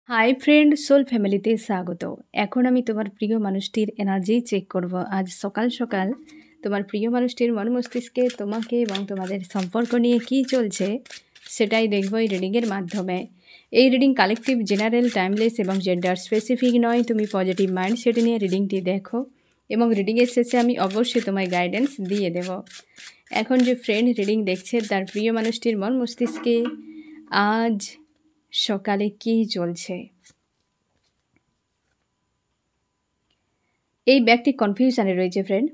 Hi friend, soul ফ্যামিলিতে স্বাগত। এখন আমি তোমার প্রিয় মানুষটির এনার্জি চেক করব। আজ সকাল সকাল তোমার প্রিয় মানুষটির মন মস্তিষ্কে তোমাকে এবং তোমাদের সম্পর্ক নিয়ে কী চলছে সেটাই দেখব এই রিডিংয়ের মাধ্যমে। এই রিডিং কালেকটিভ, জেনারেল, টাইমলেস এবং জেন্ডার স্পেসিফিক নয়। তুমি পজিটিভ মাইন্ডসেট নিয়ে রিডিংটি দেখো এবং রিডিংয়ের শেষে আমি অবশ্যই তোমায় গাইডেন্স দিয়ে দেব। এখন যে ফ্রেন্ড রিডিং দেখছে তার প্রিয় মানুষটির মন মস্তিষ্কে আজ সকালে কি চলছে। এই ব্যক্তি কনফিউশনে রয়েছে ফ্রেন্ড।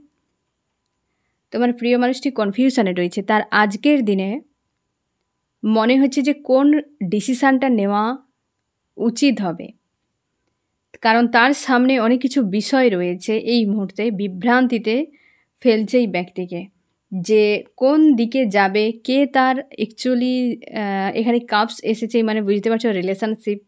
তোমার প্রিয় মানুষটি কনফিউশনে রয়েছে। তার আজকের দিনে মনে হচ্ছে যে কোন ডিসিশানটা নেওয়া উচিত হবে, কারণ তার সামনে অনেক কিছু বিষয় রয়েছে। এই মুহূর্তে বিভ্রান্তিতে ফেলছে এই ব্যক্তিকে যে কোন দিকে যাবে, কে তার অ্যাকচুয়ালি এখানে কাপস এসেছে, মানে বুঝতে পারছো রিলেশনশিপ,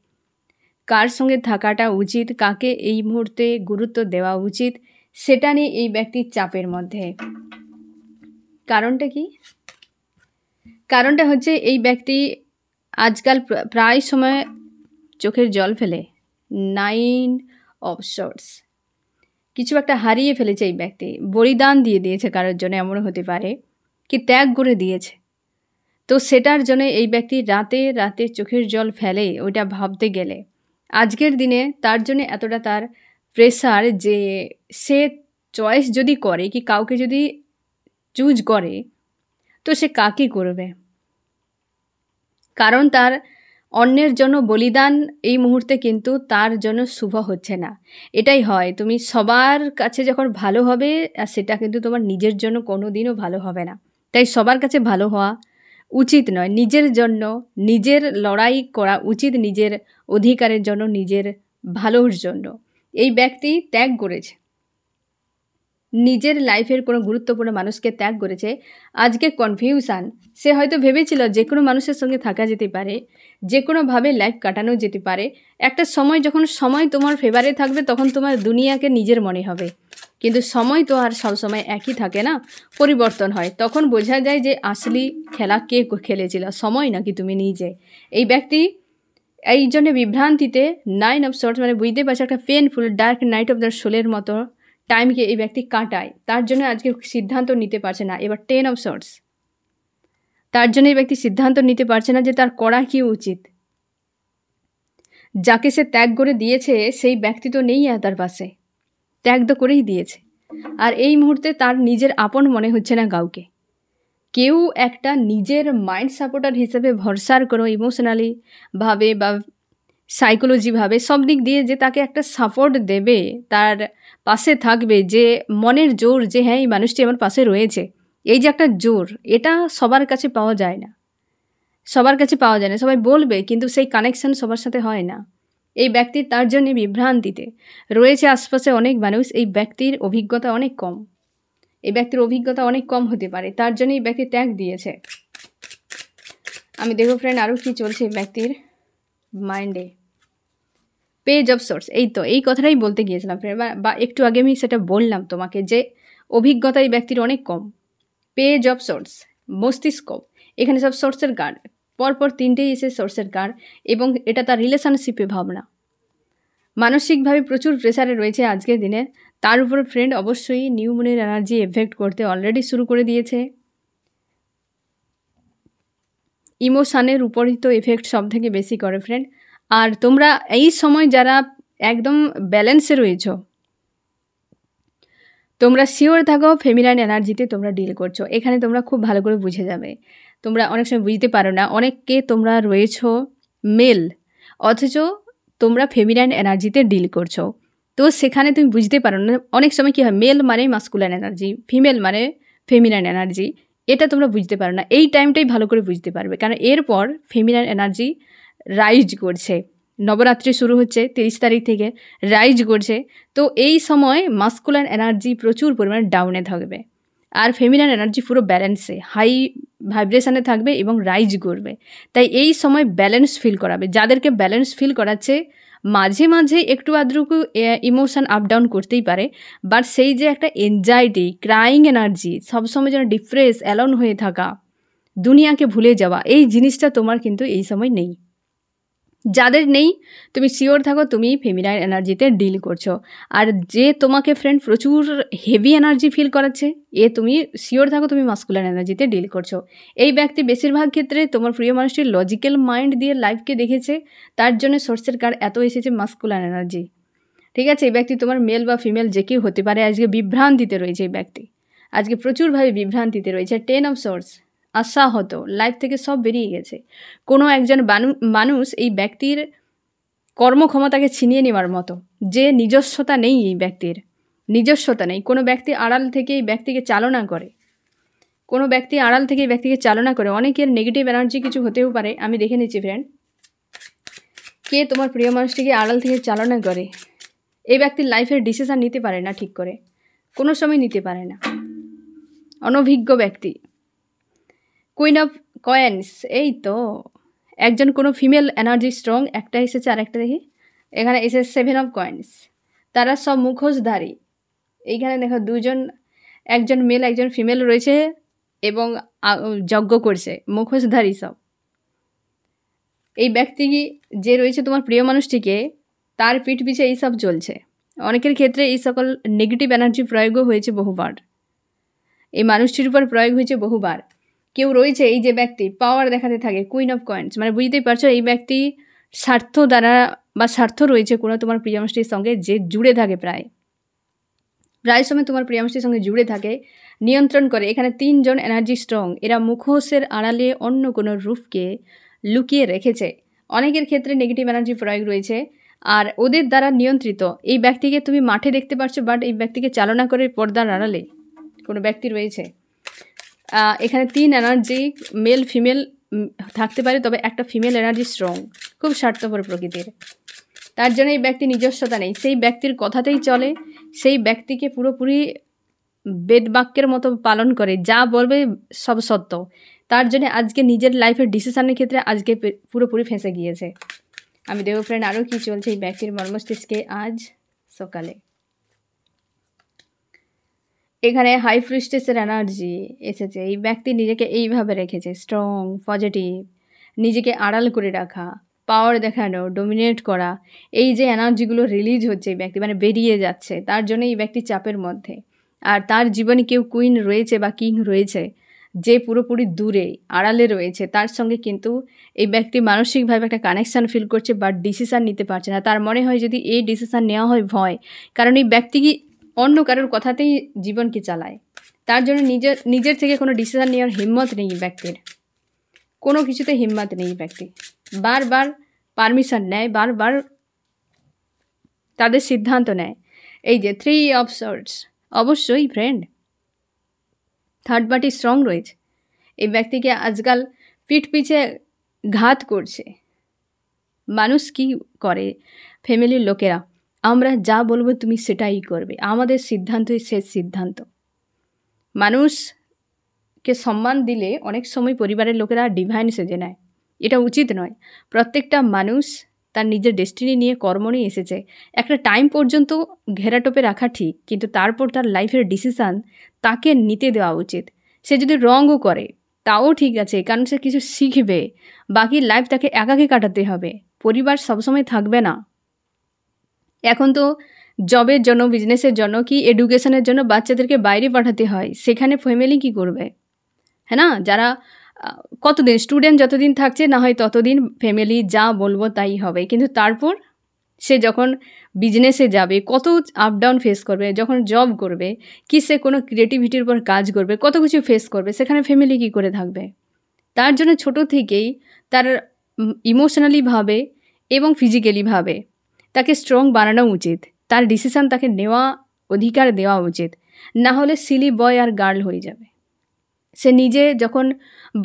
কার সঙ্গে থাকাটা উচিত, কাকে এই মুহূর্তে গুরুত্ব দেওয়া উচিত, সেটা নিয়ে এই ব্যক্তির চাপের মধ্যে। কারণটা কি? কারণটা হচ্ছে এই ব্যক্তি আজকাল প্রায় সময় চোখের জল ফেলে। 9 অফ শর্টস, কিছু একটা হারিয়ে ফেলেছে এই ব্যক্তি। বলিদান দিয়ে দিয়েছে কারোর জন্য, এমনও হতে পারে কি ত্যাগ করে দিয়েছে। তো সেটার জন্য এই ব্যক্তি রাতে রাতে চোখের জল ফেলে ওইটা ভাবতে গেলে। আজকের দিনে তার জন্য এতটা তার প্রেসার যে সে চয়েস যদি করে, কি কাউকে যদি চুজ করে, তো সে কাকে করবে। কারণ তার অন্যের জন্য বলিদান এই মুহূর্তে কিন্তু তার জন্য শুভ হচ্ছে না। এটাই হয়, তুমি সবার কাছে যখন ভালো হবে, সেটা কিন্তু তোমার নিজের জন্য কোনো দিনও ভালো হবে না। তাই সবার কাছে ভালো হওয়া উচিত নয়। নিজের জন্য নিজের লড়াই করা উচিত, নিজের অধিকারের জন্য, নিজের ভালোর জন্য। এই ব্যক্তি ত্যাগ করেছে, নিজের লাইফের কোনো গুরুত্বপূর্ণ মানুষকে ত্যাগ করেছে। আজকে কনফিউশন, সে হয়তো ভেবেছিল যে কোনো মানুষের সঙ্গে থাকা যেতে পারে, যে কোনোভাবে লাইফ কাটানো যেতে পারে। একটা সময় যখন সময় তোমার ফেভারে থাকবে তখন তোমার দুনিয়াকে নিজের মনে হবে, কিন্তু সময় তো আর সবসময় একই থাকে না, পরিবর্তন হয়। তখন বোঝা যায় যে আসলি খেলা কে খেলেছিল, সময় নাকি তুমি নিজে। এই ব্যক্তি এই জন্য বিভ্রান্তিতে 9 অফ শর্টস, মানে বুঝতে পারছে একটা painful dark night of the সোলের মতো টাইমকে এই ব্যক্তি কাটায়। তার জন্য আজকে সিদ্ধান্ত নিতে পারছে না। এবার 10 অফ শর্টস, তার জন্য এই ব্যক্তি সিদ্ধান্ত নিতে পারছে না যে তার করা কি উচিত। যাকে সে ত্যাগ করে দিয়েছে সেই ব্যক্তি তো নেই আর তার পাশে, ত্যাগ তো করেই দিয়েছে। আর এই মুহূর্তে তার নিজের আপন মনে হচ্ছে না কাউকে। কেউ একটা নিজের মাইন্ড সাপোর্টার হিসেবে ভরসার কোনো ইমোশনালি ভাবে বা সাইকোলজিভাবে সব দিক দিয়ে যে তাকে একটা সাপোর্ট দেবে, তার পাশে থাকবে, যে মনের জোর যে হ্যাঁ এই মানুষটি আমার পাশে রয়েছে, এই যে একটা জোর, এটা সবার কাছে পাওয়া যায় না। সবার কাছে পাওয়া যায় না, সবাই বলবে কিন্তু সেই কানেকশান সবার সাথে হয় না। এই ব্যক্তির তার জন্য বিভ্রান্তিতে রয়েছে। আশপাশে অনেক মানুষ, এই ব্যক্তির অভিজ্ঞতা অনেক কম, এই ব্যক্তির অভিজ্ঞতা অনেক কম হতে পারে, তার জন্য এই ব্যক্তি ত্যাগ দিয়েছে। আমি দেখো ফ্রেন্ড আরও কি চলছে এই ব্যক্তির মাইন্ডে। পেজ অফ সোর্স, এই তো এই কথাটাই বলতে গিয়েছিলাম ফ্রেন্ড, বা একটু আগে আমি সেটা বললাম তোমাকে যে অভিজ্ঞতা এই ব্যক্তির অনেক কম। পেজ অফ সোর্স, মস্তিষ্ক, এখানে সব সোর্সের কার্ড, পরপর 3টেই এসে সোর্সের কার্ড, এবং এটা তার রিলেশনশিপে ভাবনা। মানসিকভাবে প্রচুর প্রেসারে রয়েছে আজকের দিনে। তার উপর ফ্রেন্ড অবশ্যই নিউ মুনের এনার্জি এফেক্ট করতে অলরেডি শুরু করে দিয়েছে। ইমোশানের উপরই তো এফেক্ট সব থেকে বেশি করে ফ্রেন্ড। আর তোমরা এই সময় যারা একদম ব্যালেন্সে রয়েছো, তোমরা শিওর থাকো ফেমিনাইন এনার্জিতে তোমরা ডিল করছো। এখানে তোমরা খুব ভালো করে বুঝে যাবে। তোমরা অনেক সময় বুঝতে পারো না, অনেককে তোমরা রয়েছো মেল, অথচ তোমরা ফেমিনাইন এনার্জিতে ডিল করছো। তো সেখানে তুমি বুঝতে পারো না। অনেক সময় কী হয়, মেল মানে মাস্কুলাইন এনার্জি, ফিমেল মানে ফেমিনাইন এনার্জি, এটা তোমরা বুঝতে পারো না। এই টাইমটাই ভালো করে বুঝতে পারবে, কারণ এরপর ফেমিনাইন এনার্জি রাইজ করছে। নবরাত্রি শুরু হচ্ছে 30 তারিখ থেকে, রাইজ করছে। তো এই সময় মাস্কুলাইন এনার্জি প্রচুর পরিমাণে ডাউনে থাকবে, আর ফেমিনাইন এনার্জি পুরো ব্যালেন্সে হাই ভাইব্রেশনে থাকবে এবং রাইজ করবে। তাই এই সময় ব্যালেন্স ফিল করাবে। যাদেরকে ব্যালেন্স ফিল করাচ্ছে, মাঝে মাঝে একটু আদ্রকু ইমোশন আপ ডাউন করতেই পারে, বাট সেই যে একটা এনজাইটি, ক্রাইং এনার্জি, সবসময় যেন ডিপ্রেস, অ্যালোন হয়ে থাকা, দুনিয়াকে ভুলে যাওয়া, এই জিনিসটা তোমার কিন্তু এই সময় নেই। যাদের নেই তুমি শিওর থাকো তুমি ফেমিনাইন এনার্জিতে ডিল করছো। আর যে তোমাকে ফ্রেন্ড প্রচুর হেভি এনার্জি ফিল করাচ্ছে, তুমি শিওর থাকো তুমি মাস্কুলার এনার্জিতে ডিল করছো। এই ব্যক্তি বেশিরভাগ ক্ষেত্রে তোমার প্রিয় মানুষটির লজিক্যাল মাইন্ড দিয়ে লাইফকে দেখেছে, তার জন্য সোর্সের কার্ড এত এসেছে মাস্কুলার এনার্জি। ঠিক আছে, এই ব্যক্তি তোমার মেল বা ফিমেল যে কেউ হতে পারে। আজকে বিভ্রান্তিতে রয়েছে এই ব্যক্তি, আজকে প্রচুরভাবে বিভ্রান্তিতে রয়েছে। 10 অফ সোর্স, আশা হতো লাইফ থেকে সব বেরিয়ে গেছে। কোনো একজন মানুষ এই ব্যক্তির কর্মক্ষমতাকে ছিনিয়ে নেওয়ার মতো, যে নিজস্বতা নেই, এই ব্যক্তির নিজস্বতা নেই। কোনো ব্যক্তি আড়াল থেকে এই ব্যক্তিকে চালনা করে, কোনো ব্যক্তি আড়াল থেকে এই ব্যক্তিকে চালনা করে। অনেকের নেগেটিভ এনার্জি কিছু হতেও পারে। আমি দেখে নিচ্ছি ফ্রেন্ড, কে তোমার প্রিয় মানুষটিকে আড়াল থেকে চালনা করে। এই ব্যক্তির লাইফের ডিসিশান নিতে পারে না ঠিক করে, কোনো সময় নিতে পারে না, অনভিজ্ঞ ব্যক্তি। কুইন অফ কয়েন্স, এই তো একজন কোনো ফিমেল এনার্জি স্ট্রং, একটা এসেছে আর একটা দেখি, এখানে এসেছে 7 অফ কয়েন্স। তারা সব মুখোশধারী। এইখানে দেখো দুজন, একজন মেল একজন ফিমেল রয়েছে এবং যজ্ঞ করছে, মুখোশধারী সব। এই ব্যক্তি যে রয়েছে তোমার প্রিয় মানুষটিকে, তার পিঠ পিছে এইসব চলছে। অনেকের ক্ষেত্রে এই সকল নেগেটিভ এনার্জি প্রয়োগও হয়েছে বহুবার, এই মানুষটির উপর প্রয়োগ হয়েছে বহুবার। কেউ রয়েছে এই যে ব্যক্তি পাওয়ার দেখাতে থাকে, কুইন অফ কয়েন্স, মানে বুঝতেই পারছো এই ব্যক্তি স্বার্থ দ্বারা বা স্বার্থ রয়েছে কোনো তোমার প্রিয় মানুষটির সঙ্গে, যে জুড়ে থাকে প্রায় সময় তোমার প্রিয় মানুষটির সঙ্গে জুড়ে থাকে, নিয়ন্ত্রণ করে। এখানে 3 জন এনার্জি স্ট্রং, এরা মুখোশের আড়ালে অন্য কোনো রূপকে লুকিয়ে রেখেছে। অনেকের ক্ষেত্রে নেগেটিভ এনার্জি প্রয়োগ রয়েছে আর ওদের দ্বারা নিয়ন্ত্রিত। এই ব্যক্তিকে তুমি মাঠে দেখতে পারছো, বাট এই ব্যক্তিকে চালনা করে পর্দার আড়ালে কোনো ব্যক্তি রয়েছে। এখানে 3 এনার্জি মেল ফিমেল থাকতে পারে, তবে একটা ফিমেল এনার্জি স্ট্রং, খুব স্বার্থপর প্রকৃতির। তার জন্য এই ব্যক্তি নিজস্বতা নেই, সেই ব্যক্তির কথাতেই চলে, সেই ব্যক্তিকে পুরোপুরি বেদবাক্যের মতো পালন করে, যা বলবে সব সত্য। তার জন্য আজকে নিজের লাইফের ডিসিশনের ক্ষেত্রে আজকে পুরোপুরি ফেঁসে গিয়েছে। আমি দেখব ফ্রেন্ড আরও কী চলছে এই ব্যক্তির মর্মস্তিষ্কে আজ সকালে। এখানে হাই প্রিস্টেসের এনার্জি এসেছে। এই ব্যক্তি নিজেকে এইভাবে রেখেছে, স্ট্রং, পজিটিভ, নিজেকে আড়াল করে রাখা, পাওয়ার দেখানো, ডোমিনেট করা। এই যে এনার্জিগুলো রিলিজ হচ্ছে এই ব্যক্তি, মানে বেরিয়ে যাচ্ছে, তার জন্য এই ব্যক্তি চাপের মধ্যে। আর তার জীবনে কেউ কুইন রয়েছে বা কিং রয়েছে, যে পুরোপুরি দূরে আড়ালে রয়েছে, তার সঙ্গে কিন্তু এই ব্যক্তি মানসিকভাবে একটা কানেকশান ফিল করছে, বাট ডিসিশান নিতে পারছে না। তার মনে হয় যদি এই ডিসিশান নেওয়া হয় ভয়, কারণ এই ব্যক্তি অন্য কারোর কথাতেই জীবনকে চালায়। তার জন্য নিজের থেকে কোনো ডিসিশান নেওয়ার হিম্মত নেই ব্যক্তির, কোনো কিছুতে হিম্মত নেই ব্যক্তি। বারবার পারমিশন নেয়, বারবার তাদের সিদ্ধান্ত নেয়। এই যে 3 অফ সোর্ডস, অবশ্যই ফ্রেন্ড থার্ড পার্টি স্ট্রং রয়েছে। এই ব্যক্তিকে আজকাল পিঠ পিছে ঘাত করছে। মানুষ কি করে, ফ্যামিলির লোকেরা, আমরা যা বলবো তুমি সেটাই করবে, আমাদের সিদ্ধান্তই শেষ সিদ্ধান্ত। মানুষকে সম্মান দিলে অনেক সময় পরিবারের লোকেরা ডিভাইন সেজে নেয়, এটা উচিত নয়। প্রত্যেকটা মানুষ তার নিজের ডেস্টিনি নিয়ে, কর্ম নিয়ে এসেছে। একটা টাইম পর্যন্ত ঘেরাটোপে রাখা ঠিক, কিন্তু তারপর তার লাইফের ডিসিশান তাকে নিতে দেওয়া উচিত। সে যদি রঙও করে তাও ঠিক আছে, কারণ সে কিছু শিখবে। বাকি লাইফ তাকে একাকে কাটাতে হবে, পরিবার সবসময় থাকবে না। এখন তো জবের জন্য, বিজনেসের জন্য কি এডুকেশনের জন্য বাচ্চাদেরকে বাইরে পাঠাতে হয়, সেখানে ফ্যামিলি কি করবে? হ্যাঁ না, যারা কতদিন স্টুডেন্ট যতদিন থাকছে না হয় ততদিন ফ্যামিলি যা বলবো তাই হবে, কিন্তু তারপর সে যখন বিজনেসে যাবে কত আপ ডাউন ফেস করবে, যখন জব করবে কি সে কোনো ক্রিয়েটিভিটির উপর কাজ করবে, কত কিছু ফেস করবে, সেখানে ফ্যামিলি কি করে থাকবে? তার জন্য ছোট থেকেই তার ইমোশনালিভাবে এবং ফিজিক্যালিভাবে তাকে স্ট্রং বানানো উচিত। তার ডিসিশান তাকে নেওয়া অধিকার দেওয়া উচিত, না হলে সিলি বয় আর গার্ল হয়ে যাবে। সে নিজে যখন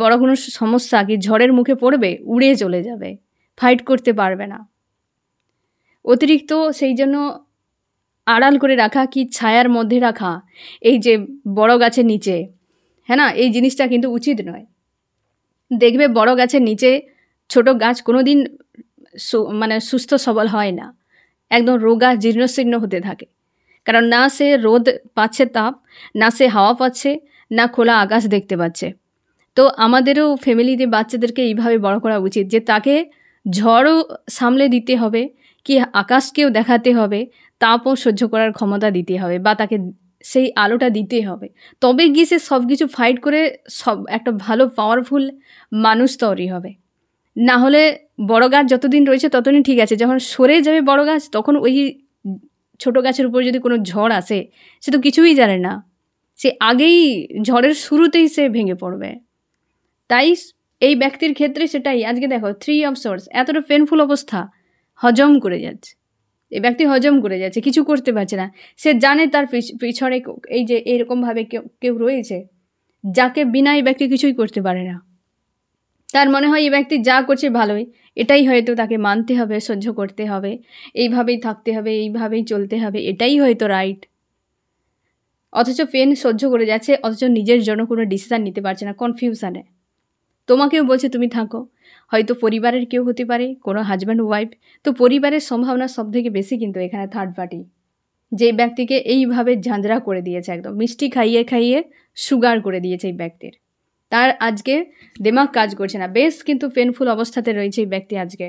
বড় কোনো সমস্যা কি ঝড়ের মুখে পড়বে, উড়ে চলে যাবে, ফাইট করতে পারবে না। অতিরিক্ত সেই জন্য আড়াল করে রাখা কি ছায়ার মধ্যে রাখা, এই যে বড় গাছের নিচে, হ্যাঁ না, এই জিনিসটা কিন্তু উচিত নয়। দেখবে বড় গাছের নিচে ছোট গাছ কোনো দিন মানে সুস্থ সবল হয় না, একদম রোগা জীর্ণশীর্ণ হতে থাকে। কারণ না সে রোদ পাচ্ছে তাপ, না সে হাওয়া পাচ্ছে, না খোলা আকাশ দেখতে পাচ্ছে। তো আমাদেরও ফ্যামিলিতে বাচ্চাদেরকে এইভাবে বড় করা উচিত যে তাকে ঝড়ও সামলে দিতে হবে, কি আকাশকেও দেখাতে হবে, তাপও সহ্য করার ক্ষমতা দিতে হবে, বা তাকে সেই আলোটা দিতে হবে। তবে গিয়ে সে সব কিছু ফাইট করে একটা ভালো পাওয়ারফুল মানুষ তৈরি হবে। না হলে বড় গাছ যতদিন রয়েছে ততদিন ঠিক আছে, যখন সরে যাবে বড় গাছ, তখন ওই ছোট গাছের উপর যদি কোনো ঝড় আসে, সে তো কিছুই জানে না, সে আগেই ঝড়ের শুরুতেই সে ভেঙে পড়বে। তাই এই ব্যক্তির ক্ষেত্রে সেটাই। আজকে দেখো 3 অফ সোর্স, এতটা পেনফুল অবস্থা, হজম করে যাচ্ছে এই ব্যক্তি, হজম করে যাচ্ছে, কিছু করতে পারছে না। সে জানে তার পিছনে এই যে এরকমভাবে কেউ রয়েছে যাকে বিনা এই ব্যক্তি কিছুই করতে পারে না। তার মনে হয় এই ব্যক্তি যা করছে ভালোই, এটাই হয়তো তাকে মানতে হবে, সহ্য করতে হবে, এইভাবেই থাকতে হবে, এইভাবেই চলতে হবে, এটাই হয়তো রাইট। অথচ পেন সহ্য করে যাচ্ছে, অথচ নিজের জন্য কোনো ডিসিশান নিতে পারছে না, কনফিউশানে। তোমাকেও বলছে তুমি থাকো, হয়তো পরিবারের কেউ হতে পারে, কোনো হাজব্যান্ড ওয়াইফ। তো পরিবারের সম্ভাবনা সব থেকে বেশি কিন্তু এখানে থার্ড পার্টি, যে ব্যক্তিকে এইভাবে ঝাঁঝরা করে দিয়েছে, একদম মিষ্টি খাইয়ে খাইয়ে সুগার করে দিয়েছে এই ব্যক্তির। তার আজকে দিমাগ কাজ করছে না, বেশ কিন্তু পেনফুল অবস্থাতে রয়েছে এই ব্যক্তি আজকে।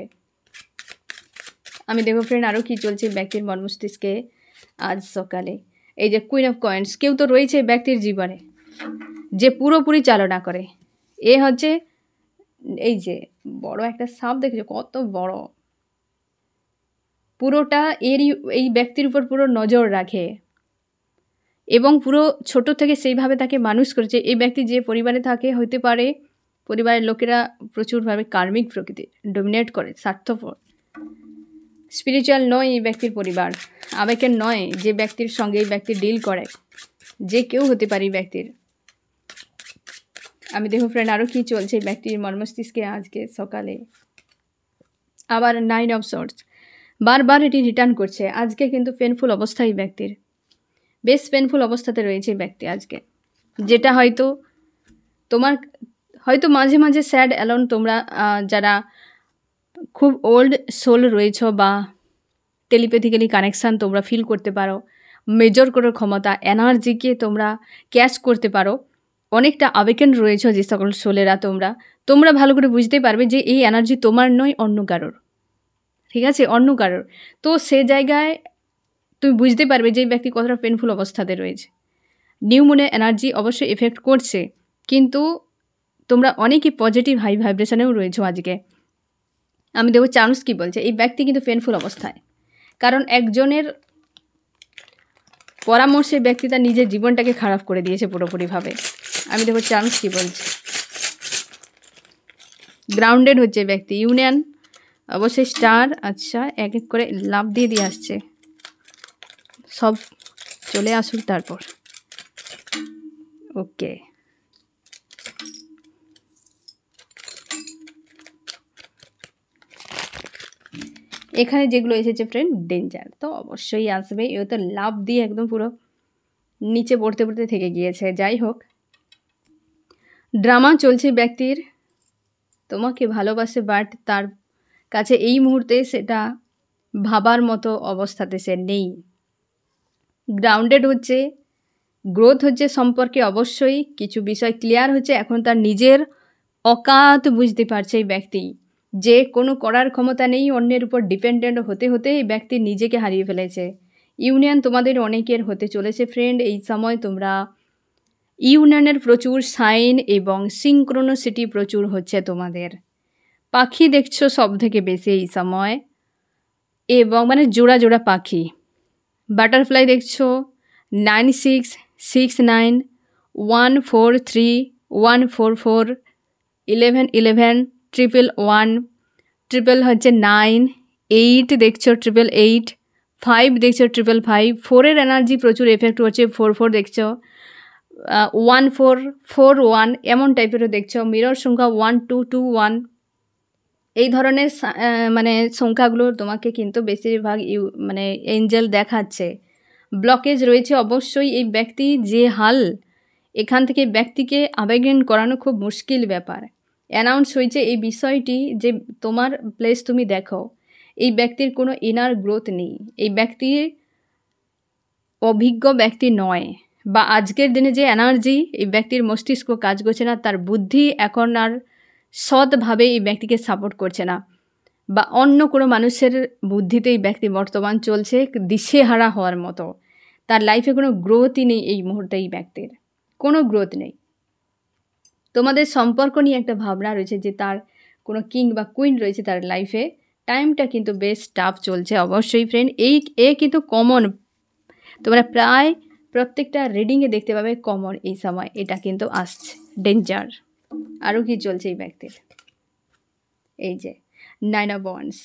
আমি দেখো ফ্রেন্ড আরও কী চলছে ব্যক্তির মন মস্তিষ্কে আজ সকালে। এই যে কুইন অফ কয়েন্স, কেউ তো রয়েছে ব্যক্তির জীবনে যে পুরোপুরি চালনা করে। এ হচ্ছে এই যে বড় একটা সাপ, দেখেছো কত বড়, পুরোটা এই ব্যক্তির উপর পুরো নজর রাখে এবং পুরো ছোট থেকে সেইভাবে তাকে মানুষ করেছে। এই ব্যক্তি যে পরিবারে থাকে, হতে পারে পরিবারের লোকেরা প্রচুরভাবে কার্মিক প্রকৃতির, ডোমিনেট করে, স্বার্থপর, স্পিরিচুয়াল নয় এই ব্যক্তির পরিবার, আবেগের নয় যে ব্যক্তির সঙ্গে এই ব্যক্তি ডিল করে, যে কেউ হতে পারে এই ব্যক্তির। আমি দেখো ফ্রেন্ড আরও কী চলছে ব্যক্তির মর্মস্তিষ্কে আজকে সকালে। আবার 9 অফ সোর্স, বারবার এটি রিটার্ন করছে। আজকে কিন্তু পেনফুল অবস্থা এই ব্যক্তির, বেশ পেনফুল অবস্থাতে রয়েছে এই ব্যক্তি আজকে, যেটা হয়তো তোমার হয়তো মাঝে মাঝে স্যাড অ্যালোন, তোমরা যারা খুব ওল্ড সোল রয়েছ বা টেলিপ্যাথিক্যালি কানেকশান তোমরা ফিল করতে পারো, মেজর করার ক্ষমতা, এনার্জিকে তোমরা ক্যাচ করতে পারো, অনেকটা আবেকেন রয়েছ যে সকল সোলেরা, তোমরা ভালো করে বুঝতে পারবে যে এই এনার্জি তোমার নয়, অন্য কারোর, ঠিক আছে, অন্য কারোর। তো সে জায়গায় তুমি বুঝতে পারবে যে এই ব্যক্তি কতটা পেনফুল অবস্থাতে রয়েছে। নিউ মুনের এনার্জি অবশ্যই এফেক্ট করছে, কিন্তু তোমরা অনেকই পজিটিভ হাই ভাইব্রেশনেও রয়েছো আজকে। আমি দেখব চান্স কী বলছে, এই ব্যক্তি কিন্তু পেনফুল অবস্থায়, কারণ একজনের পরামর্শে ব্যক্তি তার নিজের জীবনটাকে খারাপ করে দিয়েছে পুরোপুরিভাবে। আমি দেখব চান্স কী বলছে। গ্রাউন্ডেড হচ্ছে ব্যক্তি, ইউনিয়ন অবশ্যই স্টার। আচ্ছা, এক এক করে লাভ দিয়ে আসছে, সব চলে আসুক তারপর। ওকে, এখানে যেগুলো এসেছে ফ্রেন্ড ডেঞ্জার, তো অবশ্যই আসবে। এ তো লাভ দিয়ে একদম পুরো নিচে পড়তে পড়তে থেকে গিয়েছে। যাই হোক, ড্রামা চলছে ব্যক্তির, তোমাকে ভালোবাসে, বাট তার কাছে এই মুহূর্তে সেটা ভাবার মতো অবস্থাতে সে নেই। গ্রাউন্ডেড হচ্ছে, গ্রোথ হচ্ছে সম্পর্কে, অবশ্যই কিছু বিষয় ক্লিয়ার হচ্ছে। এখন তার নিজের অকাত বুঝতে পারছে এই ব্যক্তি যে কোনো করার ক্ষমতা নেই, অন্যের উপর ডিপেন্ডেন্ট হতে হতে এই ব্যক্তি নিজেকে হারিয়ে ফেলেছে। ইউনিয়ন তোমাদের অনেকের হতে চলেছে ফ্রেন্ড। এই সময় তোমরা ইউনিয়নের প্রচুর সাইন এবং সিঙ্ক্রোনোসিটি প্রচুর হচ্ছে তোমাদের। পাখি দেখছো সব থেকে বেশি এই সময়, এবং মানে জোড়া জোড়া পাখি, বাটারফ্লাই দেখছো 9669 143 144 11 11 111 ট্রিপল হচ্ছে 9 8 দেখছো 888 5 দেখছো 555 4-এর এনার্জি প্রচুর এফেক্ট হচ্ছে। 44 দেখছো 1441 এমন টাইপেরও দেখছো। মিরর সংখ্যা 1221, এই ধরনের মানে সংখ্যাগুলো তোমাকে কিন্তু বেশিরভাগ মানে এঞ্জেল দেখাচ্ছে। ব্লকেজ রয়েছে অবশ্যই। এই ব্যক্তি যে হাল, এখান থেকে ব্যক্তিকে আবেগহীন করানো খুব মুশকিল ব্যাপার। অ্যানাউন্স হয়েছে এই বিষয়টি যে তোমার প্লেস তুমি দেখো, এই ব্যক্তির কোনো ইনার গ্রোথ নেই, এই ব্যক্তির অভিজ্ঞ ব্যক্তি নয়, বা আজকের দিনে যে এনার্জি, এই ব্যক্তির মস্তিষ্ক কাজ করছে না, তার বুদ্ধি এখন আর সৎভাবে এই ব্যক্তিকে সাপোর্ট করছে না। বা অন্য কোনো মানুষের বুদ্ধিতে এই ব্যক্তি বর্তমান চলছে দিশেহারা হওয়ার মতো। তার লাইফে কোনো গ্রোথই নেই এই মুহূর্তে, এই ব্যক্তির কোনো গ্রোথ নেই। তোমাদের সম্পর্ক নিয়ে একটা ভাবনা রয়েছে যে তার কোনো কিং বা কুইন রয়েছে তার লাইফে। টাইমটা কিন্তু বেশ টাফ চলছে অবশ্যই ফ্রেন্ড। এ কিন্তু কমন, তোমরা প্রায় প্রত্যেকটা রিডিংয়ে দেখতে পাবে কমন এই সময় এটা কিন্তু আসছে। ডেঞ্জার। আরও কি চলছে এই ব্যক্তির? এই যে 9 অফ ওয়ান্ডস,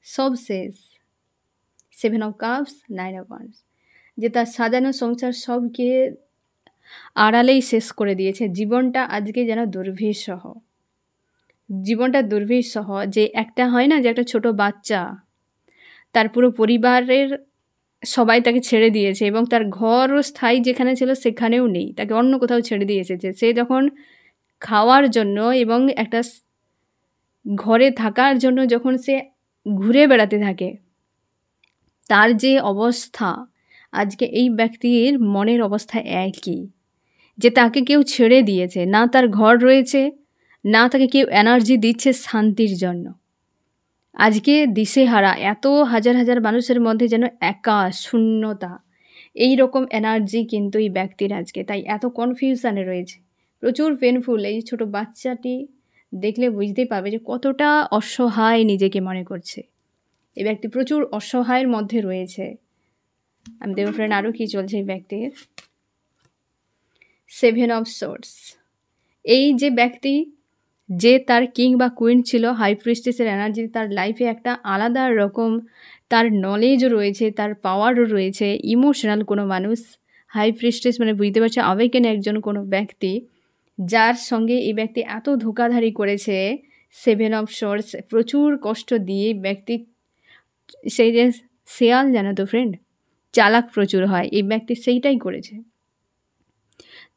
সব শেষ। 7 অফ কাপস, 9 অফ ওয়ান্ডস, যে তার সাজানো সংসার সবকে আড়ালেই শেষ করে দিয়েছে। জীবনটা আজকে যেন দুর্বিষহ, জীবনটা দুর্বিষহ। যে একটা হয় না যে একটা ছোট বাচ্চা, তার পুরো পরিবারের সবাই তাকে ছেড়ে দিয়েছে এবং তার ঘর ও স্থায়ী যেখানে ছিল সেখানেও নেই, তাকে অন্য কোথাও ছেড়ে দিয়ে এসেছে। সে যখন খাওয়ার জন্য এবং একটা ঘরে থাকার জন্য যখন সে ঘুরে বেড়াতে থাকে, তার যে অবস্থা, আজকে এই ব্যক্তির মনের অবস্থা একই, যে তাকে কেউ ছেড়ে দিয়েছে, না তার ঘর রয়েছে, না তাকে কেউ এনার্জি দিচ্ছে শান্তির জন্য। আজকে দিশেহারা, এত হাজার হাজার মানুষের মধ্যে যেন একা শূন্যতা, এই রকম এনার্জি কিন্তু এই ব্যক্তির আজকে, তাই এত কনফিউশনে রয়েছে, প্রচুর পেনফুল। এই ছোট বাচ্চাটি দেখলে বুঝতে পারবে যে কতটা অসহায় নিজেকে মনে করছে। এই ব্যক্তি প্রচুর অসহায়ের মধ্যে রয়েছে। আমি দেখব ফ্রেন্ড আরও কী চলছে এই ব্যক্তির। 7 অফ সোর্স, এই যে ব্যক্তি, যে তার কিং বা কুইন ছিল, হাই প্রিস্টেসের এনার্জি তার লাইফে একটা আলাদা রকম, তার নলেজও রয়েছে, তার পাওয়ারও রয়েছে। ইমোশনাল কোনো মানুষ, হাই প্রিস্টেস মানে বুঝতে পারছে আবেগেন একজন কোনো ব্যক্তি, যার সঙ্গে এই ব্যক্তি এত ধোঁকাধারি করেছে। 7 অফ সোর্স, প্রচুর কষ্ট দিয়ে ব্যক্তি, সেই যে শেয়াল জানো তো ফ্রেন্ড, চালাক প্রচুর হয়, এই ব্যক্তি সেইটাই করেছে।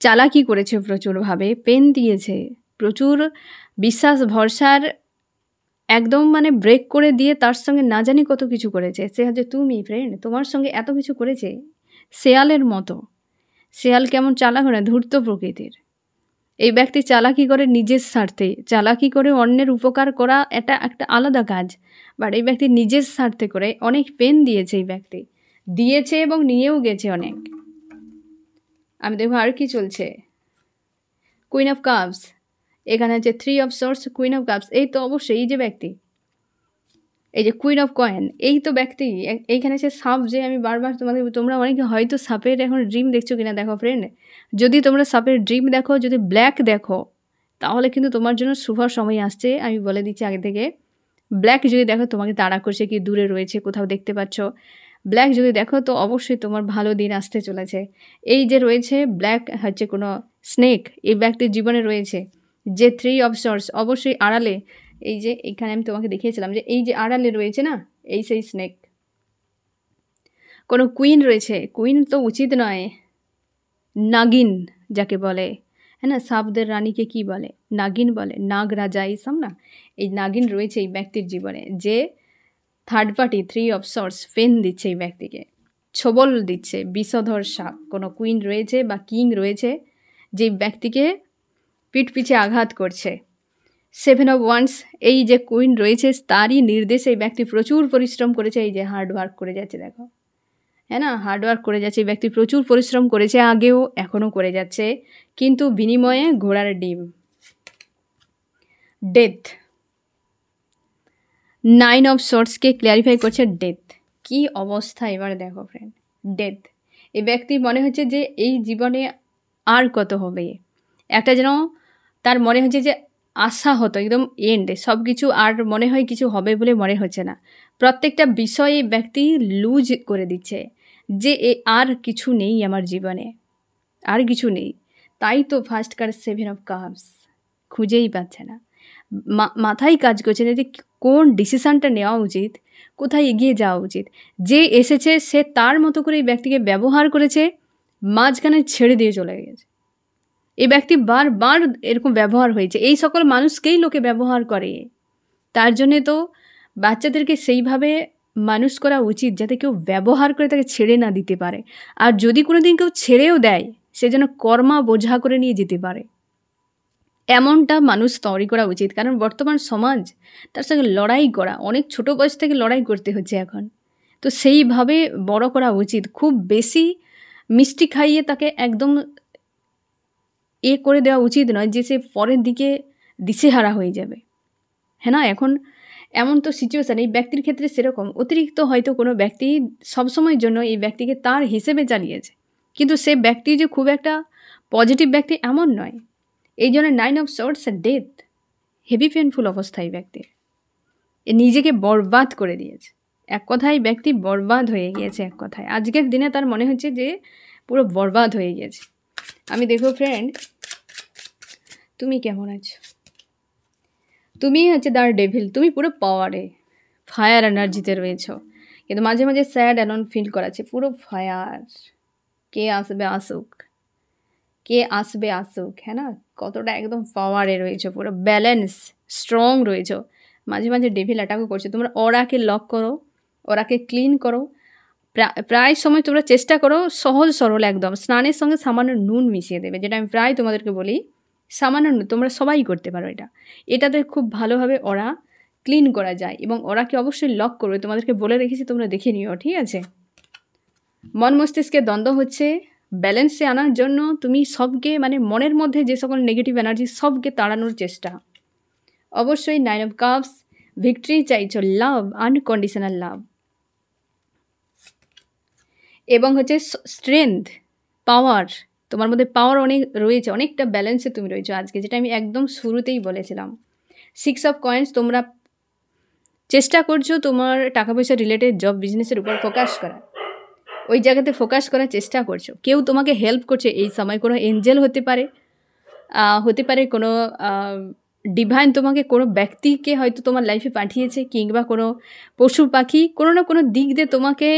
চালাকি করেছে প্রচুরভাবে, পেন দিয়েছে, প্রচুর বিশ্বাস ভরসার একদম মানে ব্রেক করে দিয়ে তার সঙ্গে না জানি কত কিছু করেছে। সে হচ্ছে তুমি ফ্রেন্ড, তোমার সঙ্গে এত কিছু করেছে শেয়ালের মতো। শেয়াল কেমন চালাক না, ধূর্ত প্রকৃতির। এই ব্যক্তি চালাকি করে নিজের স্বার্থে, চালাকি করে অন্যের উপকার করা এটা একটা আলাদা কাজ, বাট এই ব্যক্তি নিজের স্বার্থে করে অনেক পেন দিয়েছে। এই ব্যক্তি দিয়েছে এবং নিয়েও গেছে অনেক। আমি দেখবো আর কি চলছে। কুইন অফ কাপস, এখানে আছে 3 of source, queen of cups, এই তো অবশ্যই এই যে ব্যক্তি, এই যে কুইন অফ কয়েন, এই তো ব্যক্তি। এইখানে সে সাপ, যে আমি বারবার তোমাদের, তোমরা অনেকে হয়তো সাপের এখন ড্রিম দেখছো কিনা দেখো ফ্রেন্ড। যদি তোমরা সাপের ড্রিম দেখো, যদি ব্ল্যাক দেখো, তাহলে কিন্তু তোমার জন্য শুভ সময় আসছে, আমি বলে দিচ্ছি আগে থেকে। ব্ল্যাক যদি দেখো, তোমাকে তাড়া করছে, কি দূরে রয়েছে কোথাও দেখতে পাচ্ছ, ব্ল্যাক যদি দেখো তো অবশ্যই তোমার ভালো দিন আসতে চলেছে। এই যে রয়েছে ব্ল্যাক হচ্ছে কোনো স্নেক এই ব্যক্তির জীবনে রয়েছে। যে 3 অফ সোর্স, অবশ্যই আড়ালে, এই যে এখানে আমি তোমাকে দেখিয়েছিলাম যে এই যে আড়ালে রয়েছে না, এই সেই স্নেক। কোনো কুইন রয়েছে, কুইন তো উচিত নয়, নাগিন যাকে বলে, হ্যাঁ না, সাপদের রানীকে কি বলে, নাগিন বলে, নাগ রাজা এইসব না। এই নাগিন রয়েছে এই ব্যক্তির জীবনে, যে third party 3 of source pain দিচ্ছে এই ব্যক্তিকে, ছবল দিচ্ছে, বিষধর সাপ। কোনো কুইন রয়েছে বা কিং রয়েছে যে ব্যক্তিকে পিঠ পিছে আঘাত করছে। 7 অফ ওয়ান্ডস, এই যে কুইন রয়েছে তারই নির্দেশে এই ব্যক্তি প্রচুর পরিশ্রম করেছে। এই যে হার্ড ওয়ার্ক করে যাচ্ছে দেখো, হ্যাঁ না, হার্ড ওয়ার্ক করে যাচ্ছে এই ব্যক্তি, প্রচুর পরিশ্রম করেছে আগেও, এখনও করে যাচ্ছে, কিন্তু বিনিময়ে ঘোড়ার ডিম। ডেথ, 9 অফ সোর্সকে ক্ল্যারিফাই করছে ডেথ। কি অবস্থা এবার দেখো ফ্রেন্ড, ডেথ। এই ব্যক্তি মনে হচ্ছে যে এই জীবনে আর কত হবে, একটা যেন তার মনে হচ্ছে যে আশা হতো একদম এন্ড, সব কিছু আর মনে হয় কিছু হবে বলে মনে হচ্ছে না। প্রত্যেকটা বিষয়ে ব্যক্তি লুজ করে দিচ্ছে যে আর কিছু নেই আমার জীবনে, আর কিছু নেই। তাই তো ফার্স্ট কার 7 অফ কাপস, খুঁজেই পাচ্ছে না, মাথায় কাজ করছে না যে কোন ডিসিশানটা নেওয়া উচিত, কোথায় এগিয়ে যাওয়া উচিত। যে এসেছে সে তার মতো করে এই ব্যক্তিকে ব্যবহার করেছে, মাঝখানে ছেড়ে দিয়ে চলে গেছে। এই ব্যক্তি বারবার এরকম ব্যবহার হয়েছে, এই সকল মানুষকেই লোকে ব্যবহার করে। তার জন্যে তো বাচ্চাদেরকে সেইভাবে মানুষ করা উচিত যাতে কেউ ব্যবহার করে তাকে ছেড়ে না দিতে পারে, আর যদি কোনো দিন কেউ ছেড়েও দেয় সে যেন কর্মা বোঝা করে নিয়ে যেতে পারে। এমনটা মানুষ তৈরি করা উচিত, কারণ বর্তমান সমাজ তার সঙ্গে লড়াই করা, অনেক ছোট বয়স থেকে লড়াই করতে হচ্ছে এখন। তো সেইভাবে বড় করা উচিত। খুব বেশি মিষ্টি খাইয়ে তাকে একদম করে দেওয়া উচিত নয় যে সে পরের দিকে দিশেহারা হয়ে যাবে। হ্যাঁ না, এখন এমন তো সিচুয়েশান এই ব্যক্তির ক্ষেত্রে সেরকম। অতিরিক্ত হয়তো কোনো ব্যক্তি সবসময়ের জন্য এই ব্যক্তিকে তার হিসেবে চালিয়েছে, কিন্তু সে ব্যক্তি যে খুব একটা পজিটিভ ব্যক্তি এমন নয়। এই জন্য 9 of swords death, heavy painful অবস্থা এই ব্যক্তির। এ নিজেকে বরবাদ করে দিয়েছে, এক কথায় ব্যক্তি বরবাদ হয়ে গিয়েছে। এক কথায় আজকের দিনে তার মনে হচ্ছে যে পুরো বরবাদ হয়ে গিয়েছে। আমি দেখো ফ্রেন্ড, তুমি কেমন আছো? তুমি হচ্ছে দ্য ডেভিল, তুমি পুরো পাওয়ারে ফায়ার এনার্জিতে রয়েছো, কিন্তু মাঝে মাঝে স্যাড অ্যালোন ফিল করাচ্ছে। পুরো ফায়ার, কে আসবে আসুক, কে আসবে আসুক, হ্যাঁ না, কতটা একদম পাওয়ারে রয়েছো, পুরো ব্যালেন্স স্ট্রং রয়েছো। মাঝে মাঝে ডেভিল অ্যাটাকও করছে। তোমরা ওরাকে লক করো, ওরাকে ক্লিন করো। প্রায় সময় তোমরা চেষ্টা করো সহজ সরল একদম, স্নানের সঙ্গে সামান্য নুন মিশিয়ে দেবে, যেটা আমি প্রায় তোমাদেরকে বলি। সামান্য নুন, তোমরা সবাই করতে পারো এটাতে খুব ভালোভাবে ওরা ক্লিন করা যায়। এবং ওরাকে অবশ্যই লক করবে, তোমাদেরকে বলে রেখেছি, তোমরা দেখে নিও, ঠিক আছে? মন মস্তিষ্কের দ্বন্দ্ব হচ্ছে, ব্যালেন্সে আনার জন্য তুমি সবকে মানে মনের মধ্যে যে সকল নেগেটিভ এনার্জি সবকে তাড়ানোর চেষ্টা। অবশ্যই 9 অফ কাপস, ভিক্টরি চাইছো, লাভ, আনকন্ডিশনাল লাভ, এবং হচ্ছে স্ট্রেংথ, পাওয়ার। তোমার মধ্যে পাওয়ার অনেক রয়েছে, অনেকটা ব্যালেন্সে তুমি রয়েছো আজকে, যেটা আমি একদম শুরুতেই বলেছিলাম। 6 অফ কয়েন্স, তোমরা চেষ্টা করছো তোমার টাকা পয়সা রিলেটেড জব বিজনেসের উপর ফোকাস করা, ওই জায়গাতে ফোকাস করার চেষ্টা করছো। কেউ তোমাকে হেল্প করছে এই সময়, কোনো এঞ্জেল হতে পারে কোনো ডিভাইন তোমাকে, কোনো ব্যক্তিকে হয়তো তোমার লাইফে পাঠিয়েছে, কিংবা কোনো পশু পাখি কোনো না কোনো দিক দিয়ে তোমাকে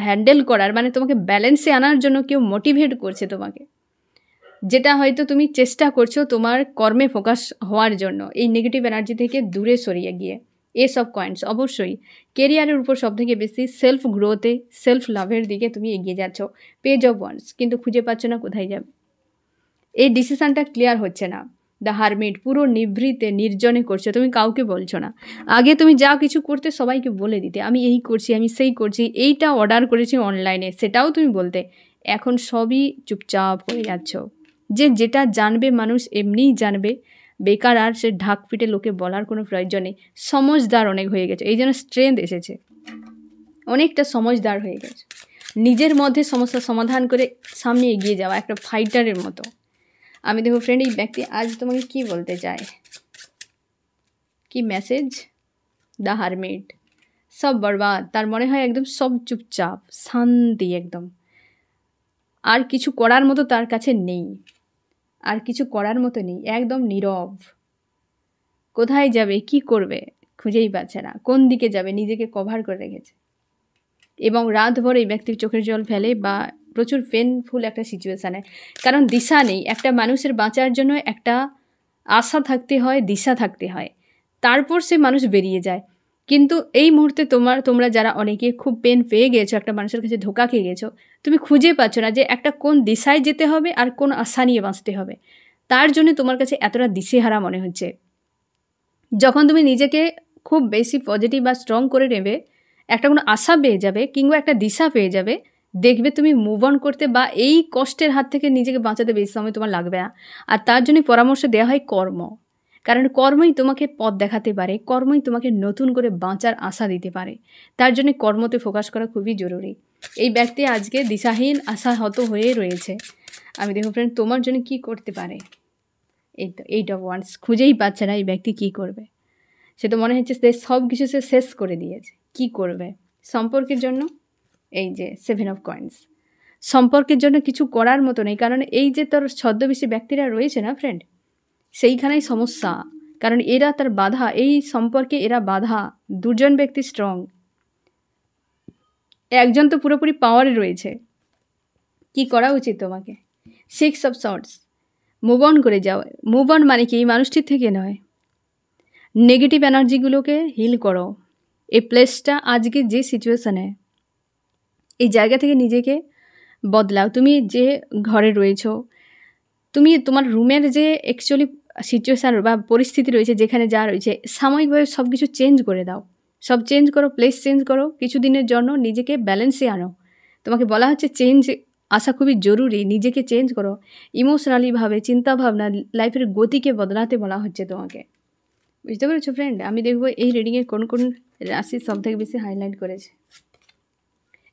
হ্যান্ডেল করার, মানে তোমাকে ব্যালেন্সে আনার জন্য কেউ মোটিভেট করছে তোমাকে, যেটা হয়তো তুমি চেষ্টা করছো তোমার কর্মে ফোকাস হওয়ার জন্য, এই নেগেটিভ এনার্জি থেকে দূরে সরিয়ে গিয়ে। এস অফ কয়েন্স, অবশ্যই কেরিয়ারের উপর সবথেকে বেশি সেলফ গ্রোথে, সেলফ লাভের দিকে তুমি এগিয়ে যাচ্ছ। পেজ অফ ওয়ান্স, কিন্তু খুঁজে পাচ্ছ না কোথায় যাবে, এই ডিসিশানটা ক্লিয়ার হচ্ছে না। দ্য হারমিট, পুরো নিভৃতে নির্জনে করছো, তুমি কাউকে বলছো না। আগে তুমি যা কিছু করতে সবাইকে বলে দিতে, আমি এই করছি, আমি সেই করছি, এইটা অর্ডার করেছি অনলাইনে, সেটাও তুমি বলতে। এখন সবই চুপচাপ হয়ে যাচ্ছ। যেটা জানবে মানুষ এমনিই জানবে, বেকার আর সে ঢাক পিটে লোকে বলার কোনো প্রয়োজন নেই। সমঝদার অনেক হয়ে গেছে, এই জন্য স্ট্রেংথ এসেছে, অনেকটা সমঝদার হয়ে গেছে। নিজের মধ্যে সমস্যার সমাধান করে সামনে এগিয়ে যাওয়া, একটা ফাইটারের মতো। আমি দেখো ফ্রেন্ড, এই ব্যক্তি আজ তোমাকে কি বলতে চায়, কি মেসেজ? দ্য হারমিট, সব বরবাদ, তার মনে হয় একদম সব চুপচাপ, শান্তি একদম, আর কিছু করার মতো তার কাছে নেই, আর কিছু করার মতো নেই, একদম নীরব। কোথায় যাবে, কি করবে খুঁজেই পাচ্ছে না, কোন দিকে যাবে, নিজেকে কভার করে রেখেছে। এবং রাতভর এই ব্যক্তির চোখের জল ফেলে, বা প্রচুর পেনফুল একটা সিচুয়েশানে, কারণ দিশা নেই। একটা মানুষের বাঁচার জন্য একটা আশা থাকতে হয়, দিশা থাকতে হয়, তারপর সে মানুষ বেরিয়ে যায়। কিন্তু এই মুহূর্তে তোমরা যারা অনেকে খুব পেন পেয়ে গেছো, একটা মানুষের কাছে ধোকা খেয়ে গেছো, তুমি খুঁজে পাচ্ছ না যে একটা কোন দিশায় যেতে হবে আর কোন আশা নিয়ে বাঁচতে হবে। তার জন্য তোমার কাছে এতটা দিশেহারা মনে হচ্ছে। যখন তুমি নিজেকে খুব বেশি পজিটিভ বা স্ট্রং করে নেবে, একটা কোনো আশা পেয়ে যাবে, কিংবা একটা দিশা পেয়ে যাবে, দেখবে তুমি মুভ অন করতে বা এই কষ্টের হাত থেকে নিজেকে বাঁচাতে বেশি সময় তোমার লাগবে না। আর তার জন্যই পরামর্শ দেওয়া হয় কর্ম, কারণ কর্মই তোমাকে পথ দেখাতে পারে, কর্মই তোমাকে নতুন করে বাঁচার আশা দিতে পারে। তার জন্য কর্মতে ফোকাস করা খুবই জরুরি। এই ব্যক্তি আজকে দিশাহীন, আশাহত হয়ে রয়েছে। আমি দেখো ফ্রেন্ড, তোমার জন্য কি করতে পারে, এই তো 8 অফ ওয়ান্স, খুঁজেই পাচ্ছে না এই ব্যক্তি কী করবে। সে তো মনে হচ্ছে সে সব কিছু সে শেষ করে দিয়েছে, কি করবে সম্পর্কের জন্য। এই যে 7 অফ কয়েন্স, সম্পর্কের জন্য কিছু করার মতো নেই, কারণ এই যে তোর ছদ্মবেশী ব্যক্তিরা রয়েছে না ফ্রেন্ড, সেইখানেই সমস্যা। কারণ এরা তার বাধা, এই সম্পর্কে এরা বাধা। দুজন ব্যক্তি স্ট্রং, একজন তো পুরোপুরি পাওয়ারে রয়েছে। কি করা উচিত তোমাকে? 6 অফ সর্টস, মুভ অন করে যাও। মুভ অন মানে কি, এই মানুষটির থেকে নয়, নেগেটিভ এনার্জিগুলোকে হিল করো। এই প্লেসটা আজকে যে সিচুয়েশানে, এই জায়গা থেকে নিজেকে বদলাও। তুমি যে ঘরে রয়েছো, তুমি তোমার রুমের যে অ্যাকচুয়ালি সিচুয়েশান বা পরিস্থিতি রয়েছে, যেখানে যা রয়েছে সাময়িকভাবে সব কিছু চেঞ্জ করে দাও। সব চেঞ্জ করো, প্লেস চেঞ্জ করো, কিছুদিনের জন্য নিজেকে ব্যালেন্সে আনো। তোমাকে বলা হচ্ছে চেঞ্জ আসা খুবই জরুরি, নিজেকে চেঞ্জ করো। ইমোশনালিভাবে চিন্তাভাবনা, লাইফের গতিকে বদলাতে বলা হচ্ছে তোমাকে। বুঝতে পেরেছো ফ্রেন্ড? আমি দেখব এই রিডিংয়ে কোন কোন রাশি সবথেকে বেশি হাইলাইট করেছে।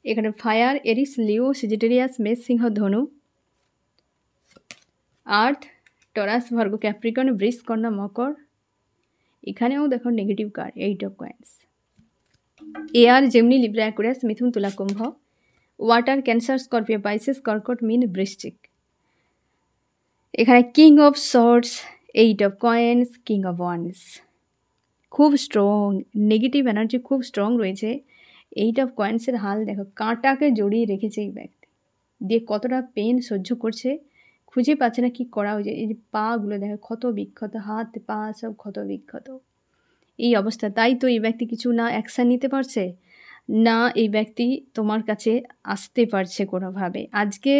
এখানে ফায়ার, এরিস, লিও, সেজিটেরিয়াস, মেষ, সিংহ, ধনু, আর্থ, টরাস, ভার্গ, ক্যাপ্রিকন, বৃষ, কন্যা, মকর। এখানেও দেখো negative card, 8 of coins. Air, Gemini, Libra, Aquarius, মিথুন, তুলা, কুম্ভ। ওয়াটার, ক্যান্সার, স্করপিও, পাইসেস, কর্কট, মীন, বৃশ্চিক। এখানে king of swords, 8 of coins, king of wands. খুব স্ট্রং নেগেটিভ এনার্জি, খুব স্ট্রং রয়েছে। 8 অফ কয়েন্সের হাল দেখো, কাঁটাকে জড়িয়ে রেখেছে এই ব্যক্তি, দিয়ে কতটা পেন সহ্য করছে, খুঁজে পাচ্ছে না কি করা হয়েছে। এই যে পাগুলো দেখো ক্ষত বিক্ষত, হাত পা সব ক্ষত বিক্ষত, এই অবস্থা। তাই তো এই ব্যক্তি কিছু না অ্যাকশান নিতে পারছে না, এই ব্যক্তি তোমার কাছে আসতে পারছে কোনোভাবে। আজকে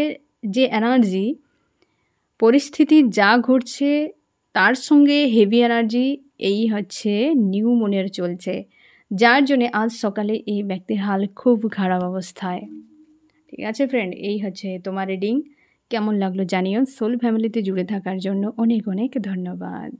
যে এনার্জি, পরিস্থিতি যা ঘটছে তার সঙ্গে হেভি এনার্জি এই হচ্ছে নিউ মুনের চলছে, যার জন্যে আজ সকালে এই ব্যক্তির হাল খুব খারাপ অবস্থায়। ঠিক আছে ফ্রেন্ড, এই হচ্ছে তোমার রিডিং। কেমন লাগলো জানিও। সোল ফ্যামিলিতে জুড়ে থাকার জন্য অনেক অনেক ধন্যবাদ।